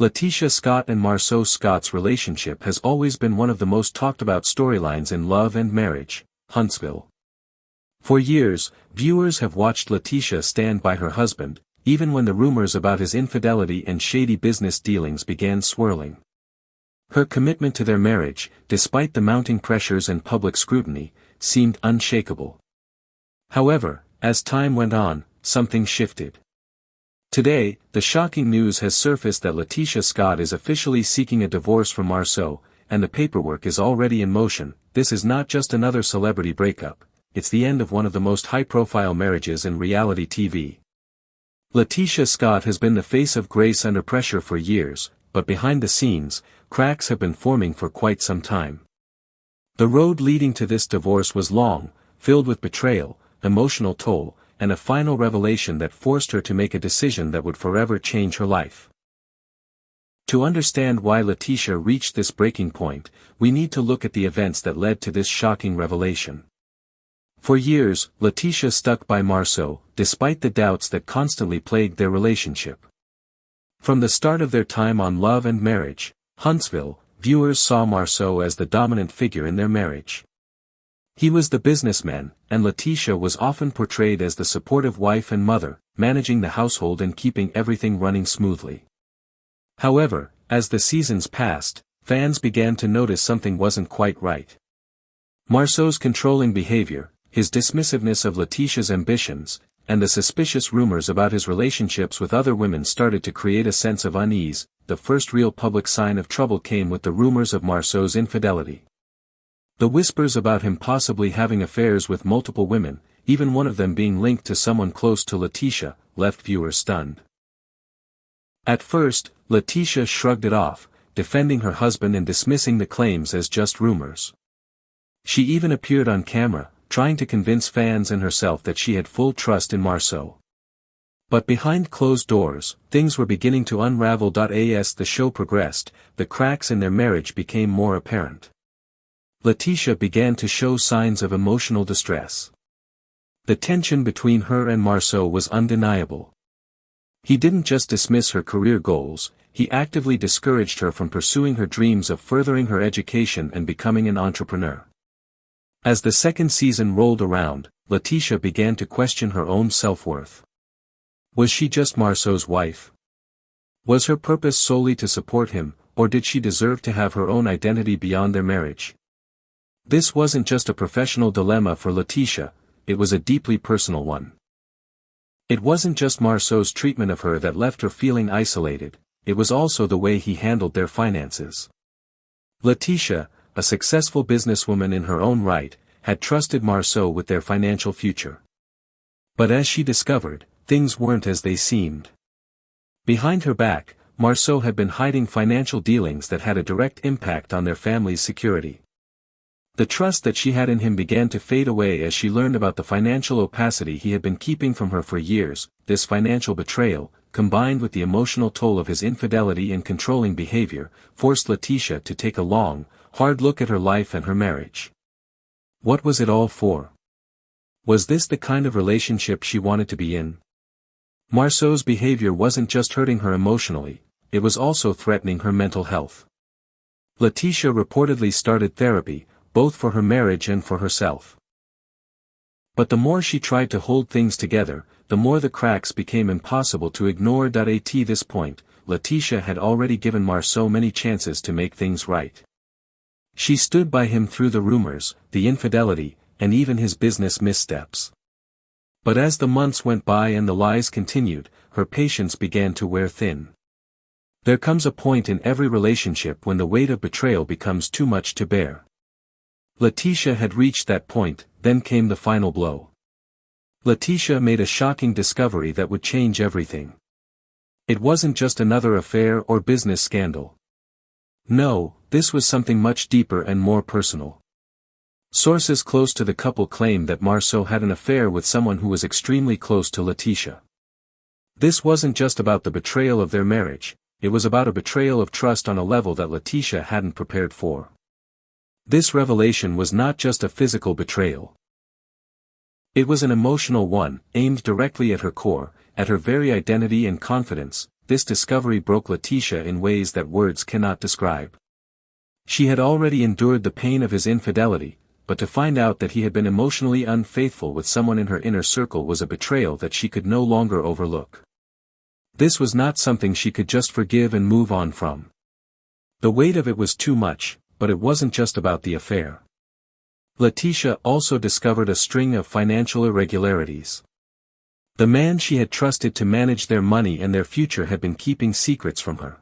LaTisha Scott and Marsau Scott's relationship has always been one of the most talked about storylines in love and marriage, Huntsville. For years, viewers have watched LaTisha stand by her husband, even when the rumors about his infidelity and shady business dealings began swirling. Her commitment to their marriage, despite the mounting pressures and public scrutiny, seemed unshakable. However, as time went on, something shifted. Today, the shocking news has surfaced that LaTisha Scott is officially seeking a divorce from Marsau, and the paperwork is already in motion. This is not just another celebrity breakup, it's the end of one of the most high-profile marriages in reality TV. LaTisha Scott has been the face of grace under pressure for years, but behind the scenes, cracks have been forming for quite some time. The road leading to this divorce was long, filled with betrayal, emotional toll, and a final revelation that forced her to make a decision that would forever change her life. To understand why LaTisha reached this breaking point, we need to look at the events that led to this shocking revelation. For years, LaTisha stuck by Marsau, despite the doubts that constantly plagued their relationship. From the start of their time on Love and Marriage, Huntsville, viewers saw Marsau as the dominant figure in their marriage. He was the businessman, and LaTisha was often portrayed as the supportive wife and mother, managing the household and keeping everything running smoothly. However, as the seasons passed, fans began to notice something wasn't quite right. Marsau's controlling behavior, his dismissiveness of LaTisha's ambitions, and the suspicious rumors about his relationships with other women started to create a sense of unease. The first real public sign of trouble came with the rumors of Marsau's infidelity. The whispers about him possibly having affairs with multiple women, even one of them being linked to someone close to LaTisha, left viewers stunned. At first, LaTisha shrugged it off, defending her husband and dismissing the claims as just rumors. She even appeared on camera, trying to convince fans and herself that she had full trust in Marsau. But behind closed doors, things were beginning to unravel. As the show progressed, the cracks in their marriage became more apparent. LaTisha began to show signs of emotional distress. The tension between her and Marsau was undeniable. He didn't just dismiss her career goals, he actively discouraged her from pursuing her dreams of furthering her education and becoming an entrepreneur. As the second season rolled around, LaTisha began to question her own self-worth. Was she just Marsau's wife? Was her purpose solely to support him, or did she deserve to have her own identity beyond their marriage? This wasn't just a professional dilemma for LaTisha, it was a deeply personal one. It wasn't just Marsau's treatment of her that left her feeling isolated, it was also the way he handled their finances. LaTisha, a successful businesswoman in her own right, had trusted Marsau with their financial future. But as she discovered, things weren't as they seemed. Behind her back, Marsau had been hiding financial dealings that had a direct impact on their family's security. The trust that she had in him began to fade away as she learned about the financial opacity he had been keeping from her for years. This financial betrayal, combined with the emotional toll of his infidelity and controlling behavior, forced LaTisha to take a long, hard look at her life and her marriage. What was it all for? Was this the kind of relationship she wanted to be in? Marsau's behavior wasn't just hurting her emotionally, it was also threatening her mental health. LaTisha reportedly started therapy, both for her marriage and for herself. But the more she tried to hold things together, the more the cracks became impossible to ignore. At this point, LaTisha had already given Marsau many chances to make things right. She stood by him through the rumors, the infidelity, and even his business missteps. But as the months went by and the lies continued, her patience began to wear thin. There comes a point in every relationship when the weight of betrayal becomes too much to bear. LaTisha had reached that point, then came the final blow. LaTisha made a shocking discovery that would change everything. It wasn't just another affair or business scandal. No, this was something much deeper and more personal. Sources close to the couple claimed that Marsau had an affair with someone who was extremely close to LaTisha. This wasn't just about the betrayal of their marriage, it was about a betrayal of trust on a level that LaTisha hadn't prepared for. This revelation was not just a physical betrayal. It was an emotional one, aimed directly at her core, at her very identity and confidence. this discovery broke LaTisha in ways that words cannot describe. She had already endured the pain of his infidelity, but to find out that he had been emotionally unfaithful with someone in her inner circle was a betrayal that she could no longer overlook. This was not something she could just forgive and move on from. The weight of it was too much, but it wasn't just about the affair. LaTisha also discovered a string of financial irregularities. The man she had trusted to manage their money and their future had been keeping secrets from her.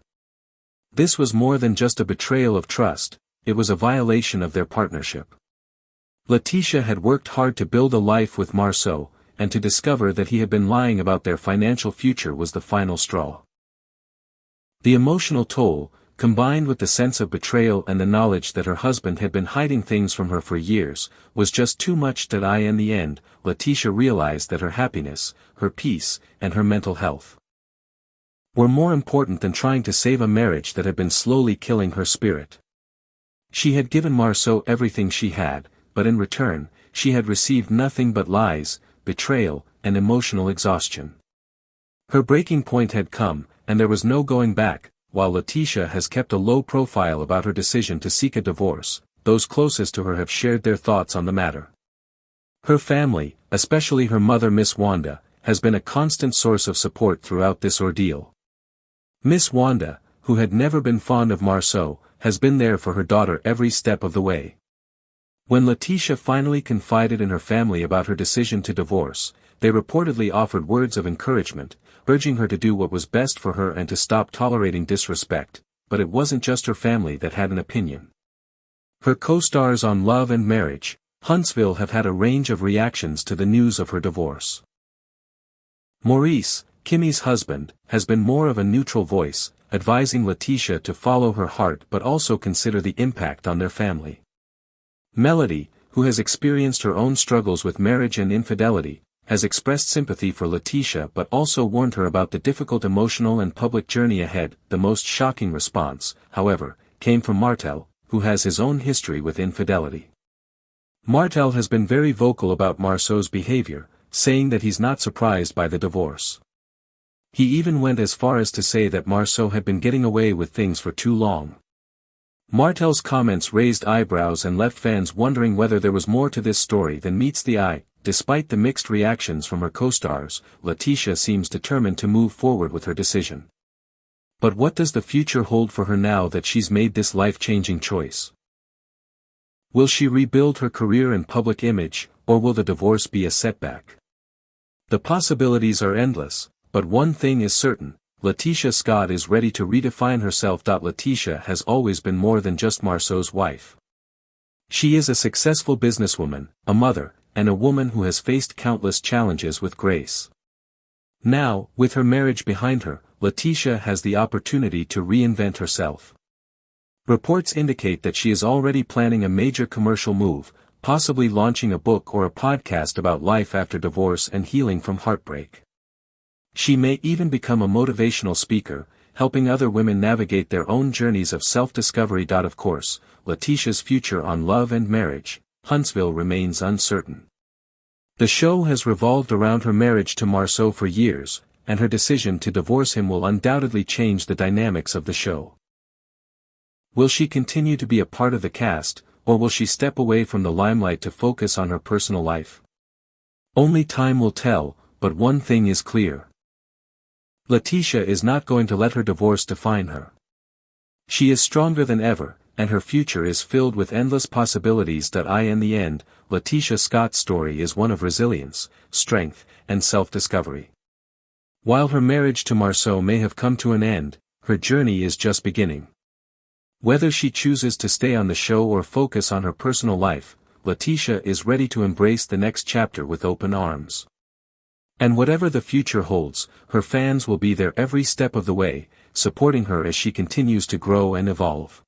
This was more than just a betrayal of trust, it was a violation of their partnership. LaTisha had worked hard to build a life with Marsau, and to discover that he had been lying about their financial future was the final straw. The emotional toll, combined with the sense of betrayal and the knowledge that her husband had been hiding things from her for years, was just too much that in the end, LaTisha realized that her happiness, her peace, and her mental health were more important than trying to save a marriage that had been slowly killing her spirit. She had given Marsau everything she had, but in return, she had received nothing but lies, betrayal, and emotional exhaustion. Her breaking point had come, and there was no going back. While LaTisha has kept a low profile about her decision to seek a divorce, those closest to her have shared their thoughts on the matter. Her family, especially her mother Miss Wanda, has been a constant source of support throughout this ordeal. Miss Wanda, who had never been fond of Marsau, has been there for her daughter every step of the way. When LaTisha finally confided in her family about her decision to divorce, they reportedly offered words of encouragement, urging her to do what was best for her and to stop tolerating disrespect, but it wasn't just her family that had an opinion. Her co-stars on Love and Marriage, Huntsville have had a range of reactions to the news of her divorce. Maurice, Kimmy's husband, has been more of a neutral voice, advising LaTisha to follow her heart but also consider the impact on their family. Melody, who has experienced her own struggles with marriage and infidelity, has expressed sympathy for LaTisha but also warned her about the difficult emotional and public journey ahead. The most shocking response, however, came from Martel, who has his own history with infidelity. Martel has been very vocal about Marsau's behavior, saying that he's not surprised by the divorce. He even went as far as to say that Marsau had been getting away with things for too long. Martel's comments raised eyebrows and left fans wondering whether there was more to this story than meets the eye. Despite the mixed reactions from her co-stars, LaTisha seems determined to move forward with her decision. But what does the future hold for her now that she's made this life-changing choice? Will she rebuild her career and public image, or will the divorce be a setback? The possibilities are endless, but one thing is certain, LaTisha Scott is ready to redefine herself. LaTisha has always been more than just Marsau's wife. She is a successful businesswoman, a mother, and a woman who has faced countless challenges with grace. Now, with her marriage behind her, LaTisha has the opportunity to reinvent herself. Reports indicate that she is already planning a major commercial move, possibly launching a book or a podcast about life after divorce and healing from heartbreak. She may even become a motivational speaker, helping other women navigate their own journeys of self-discovery. Of course, LaTisha's future on Love and Marriage, Huntsville remains uncertain. The show has revolved around her marriage to Marsau for years, and her decision to divorce him will undoubtedly change the dynamics of the show. Will she continue to be a part of the cast, or will she step away from the limelight to focus on her personal life? Only time will tell, but one thing is clear. LaTisha is not going to let her divorce define her. She is stronger than ever, and her future is filled with endless possibilities. In the end, LaTisha Scott's story is one of resilience, strength, and self-discovery. While her marriage to Marsau may have come to an end, her journey is just beginning. Whether she chooses to stay on the show or focus on her personal life, LaTisha is ready to embrace the next chapter with open arms. And whatever the future holds, her fans will be there every step of the way, supporting her as she continues to grow and evolve.